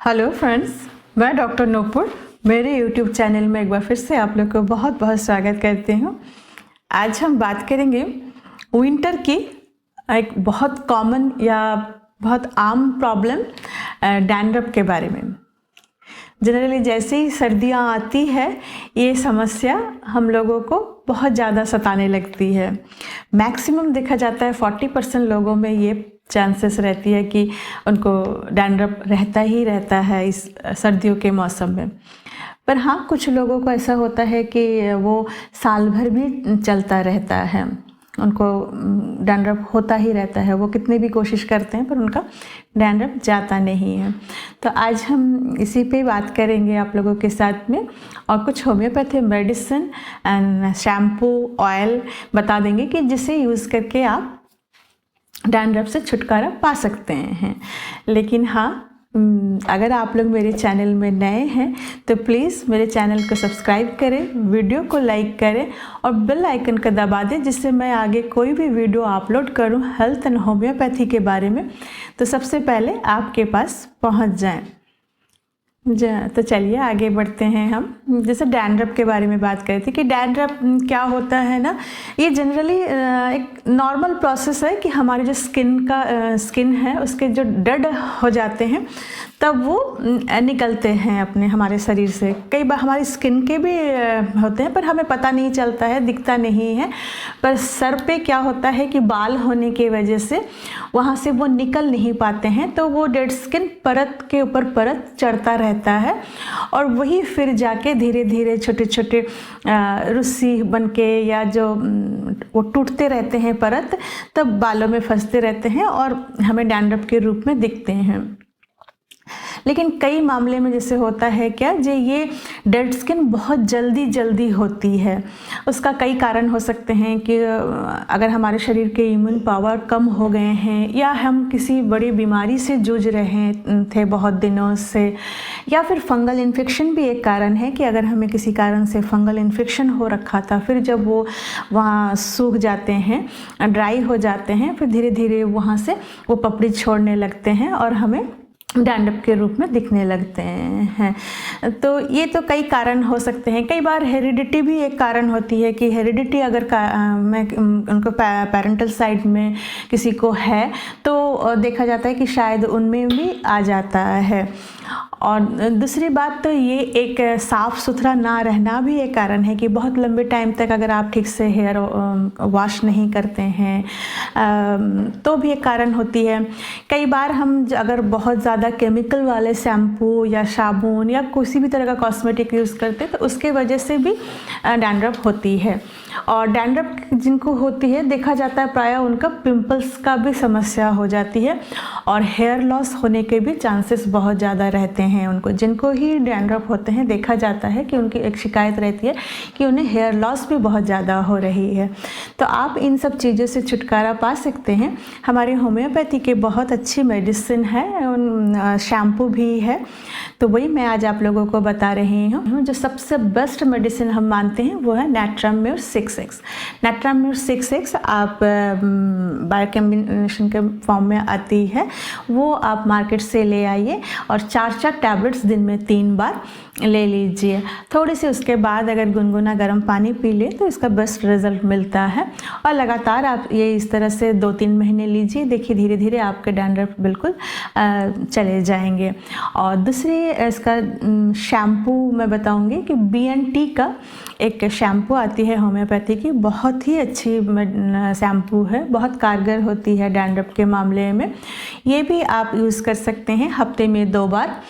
Hello friends, मैं doctor Nupur मेरे YouTube channel में एक बार फिर से आप लोग को बहुत बहुत स्वागत करती हूँ। आज हम बात करेंगे विंटर की एक बहुत कॉमन या बहुत आम प्रॉब्लम डैंड्रफ के बारे में। जनरली जैसे ही सर्दियाँ आती है ये समस्या हम लोगों को बहुत ज़्यादा सताने लगती है। मैक्सिमम देखा जाता है 40% लोगों में ये चांसेस रहती है कि उनको डैंड्रफ रहता ही रहता है इस सर्दियों के मौसम में। पर हाँ, कुछ लोगों को ऐसा होता है कि वो साल भर भी चलता रहता है, उनको डैंड्रफ होता ही रहता है। वो कितने भी कोशिश करते हैं पर उनका डैंड्रफ जाता नहीं है। तो आज हम इसी पे बात करेंगे आप लोगों के साथ में, और कुछ homeopathy medicine and shampoo oil बता देंगे कि जिसे यूज़ करके आप डैंड्रफ से छुटकारा पा सकते हैं। लेकिन हाँ, अगर आप लोग मेरे चैनल में नए हैं तो प्लीज़ मेरे चैनल को सब्सक्राइब करें, वीडियो को लाइक करें और बेल आइकन को दबा दें, जिससे मैं आगे कोई भी वीडियो अपलोड करूं हेल्थ एंड होम्योपैथी के बारे में तो सबसे पहले आपके पास पहुंच जाएं। तो चलिए आगे बढ़ते हैं। हम जैसे डैंड्रफ के बारे में बात करी थी कि डैंड्रफ क्या होता है ना, ये जनरली एक नॉर्मल प्रोसेस है कि हमारे जो स्किन है उसके जो डेड हो जाते हैं तब वो निकलते हैं अपने हमारे शरीर से। कई बार हमारी स्किन के भी होते हैं पर हमें पता नहीं चलता है, दिखता नहीं है। पर सर पे क्या होता है कि बाल होने की वजह से वहाँ से वो निकल नहीं पाते हैं, तो वो डेड स्किन परत के ऊपर परत चढ़ता रहता है और वही फिर जाके धीरे धीरे छोटे छोटे रुस्सी बन के या जो वो टूटते रहते हैं परत, तब बालों में फंसते रहते हैं और हमें डैंड्रफ के रूप में दिखते हैं। लेकिन कई मामले में जैसे होता है क्या जे ये डेड स्किन बहुत जल्दी होती है। उसका कई कारण हो सकते हैं कि अगर हमारे शरीर के इम्यून पावर कम हो गए हैं, या हम किसी बड़ी बीमारी से जूझ रहे थे बहुत दिनों से, या फिर फंगल इन्फेक्शन भी एक कारण है कि अगर हमें किसी कारण से फंगल इन्फेक्शन हो रखा था, फिर जब वो वहाँ सूख जाते हैं, ड्राई हो जाते हैं, फिर धीरे धीरे वहाँ से वो पपड़ी छोड़ने लगते हैं और हमें डैंड्रफ के रूप में दिखने लगते हैं। तो ये तो कई कारण हो सकते हैं। कई बार हेरिडिटी भी एक कारण होती है कि हेरिडिटी अगर उनको पेरेंटल साइड में किसी को है तो देखा जाता है कि शायद उनमें भी आ जाता है। और दूसरी बात तो ये एक साफ़ सुथरा ना रहना भी एक कारण है कि बहुत लंबे टाइम तक अगर आप ठीक से हेयर वॉश नहीं करते हैं तो भी एक कारण होती है। कई बार हम अगर बहुत ज़्यादा केमिकल वाले शैम्पू या साबुन या किसी भी तरह का कॉस्मेटिक यूज़ करते हैं तो उसके वजह से भी डैंड्रफ होती है। और डैंड्रफ जिनको होती है देखा जाता है प्रायः उनका पिंपल्स का भी समस्या हो जाती है और हेयर लॉस होने के भी चांसेस बहुत ज़्यादा रहते हैं। उनको जिनको ही डैंड्रफ होते हैं देखा जाता है कि उनकी एक शिकायत रहती है कि उन्हें हेयर लॉस भी बहुत ज़्यादा हो रही है। तो आप इन सब चीज़ों से छुटकारा पा सकते हैं। हमारी होम्योपैथी के बहुत अच्छी मेडिसिन है, शैम्पू भी है, तो वही मैं आज आप लोगों को बता रही हूँ। जो सबसे बेस्ट मेडिसिन हम मानते हैं वो है नैट्राम्यूर 6X। नैट्राम्यूर 6X आप बायोकम्बिनेशन के फॉर्म में आती है, वो आप मार्केट से ले आइए और 4 टैबलेट्स दिन में 3 बार ले लीजिए। थोड़ी सी उसके बाद अगर गुनगुना गर्म पानी पी लें तो इसका बेस्ट रिजल्ट मिलता है। और लगातार आप ये इस तरह से 2-3 महीने लीजिए, देखिए धीरे धीरे आपके डैंड्रफ बिल्कुल चले जाएंगे। और दूसरी इसका शैम्पू मैं बताऊंगी कि BNT का एक शैम्पू आती है होम्योपैथी की, बहुत ही अच्छी शैम्पू है, बहुत कारगर होती है डैंड्रफ के मामले में। ये भी आप यूज़ कर सकते हैं हफ्ते में 2 बार।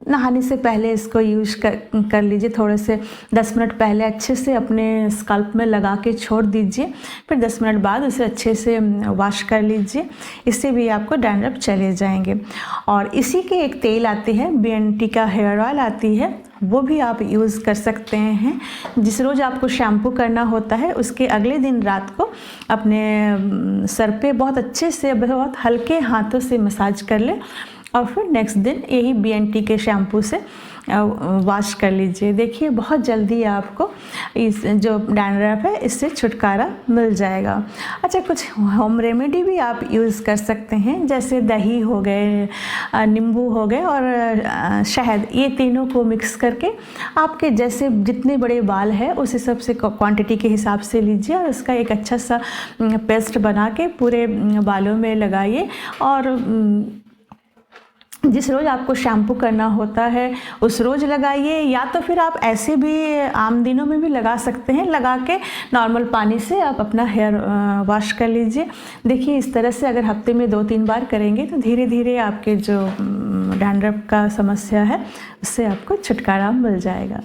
नहाने से पहले इसको यूज़ कर लीजिए। थोड़े से 10 मिनट पहले अच्छे से अपने स्कल्प में लगा के छोड़ दीजिए, फिर 10 मिनट बाद उसे अच्छे से वॉश कर लीजिए। इससे भी आपको डैंड्रफ चले जाएंगे। और इसी के एक तेल आती है, BNT का हेयर ऑयल आती है, वो भी आप यूज़ कर सकते हैं। जिस रोज़ आपको शैम्पू करना होता है उसके अगले दिन रात को अपने सर पे बहुत अच्छे से बहुत हल्के हाथों से मसाज कर लें और फिर नेक्स्ट दिन यही BNT के शैम्पू से वॉश कर लीजिए। देखिए बहुत जल्दी आपको इस जो डैंड्रफ है इससे छुटकारा मिल जाएगा। अच्छा, कुछ होम रेमेडी भी आप यूज़ कर सकते हैं, जैसे दही हो गए, नींबू हो गए और शहद, ये तीनों को मिक्स करके आपके जैसे जितने बड़े बाल है उस हिसाब से क्वांटिटी के हिसाब से लीजिए और उसका एक अच्छा सा पेस्ट बना के पूरे बालों में लगाइए। और जिस रोज़ आपको शैम्पू करना होता है उस रोज़ लगाइए, या तो फिर आप ऐसे भी आम दिनों में भी लगा सकते हैं। लगा के नॉर्मल पानी से आप अपना हेयर वॉश कर लीजिए। देखिए इस तरह से अगर हफ्ते में 2-3 बार करेंगे तो धीरे धीरे आपके जो डैंड्रफ का समस्या है उससे आपको छुटकारा मिल जाएगा।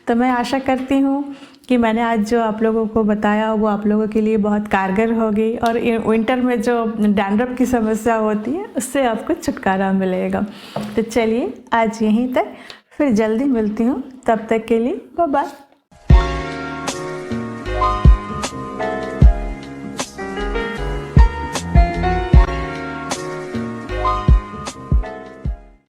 तो मैं आशा करती हूँ कि मैंने आज जो आप लोगों को बताया वो आप लोगों के लिए बहुत कारगर होगी और विंटर में जो डैंड्रफ की समस्या होती है उससे आपको छुटकारा मिलेगा। तो चलिए आज यहीं तक, फिर जल्दी मिलती हूँ, तब तक के लिए बाय बाय।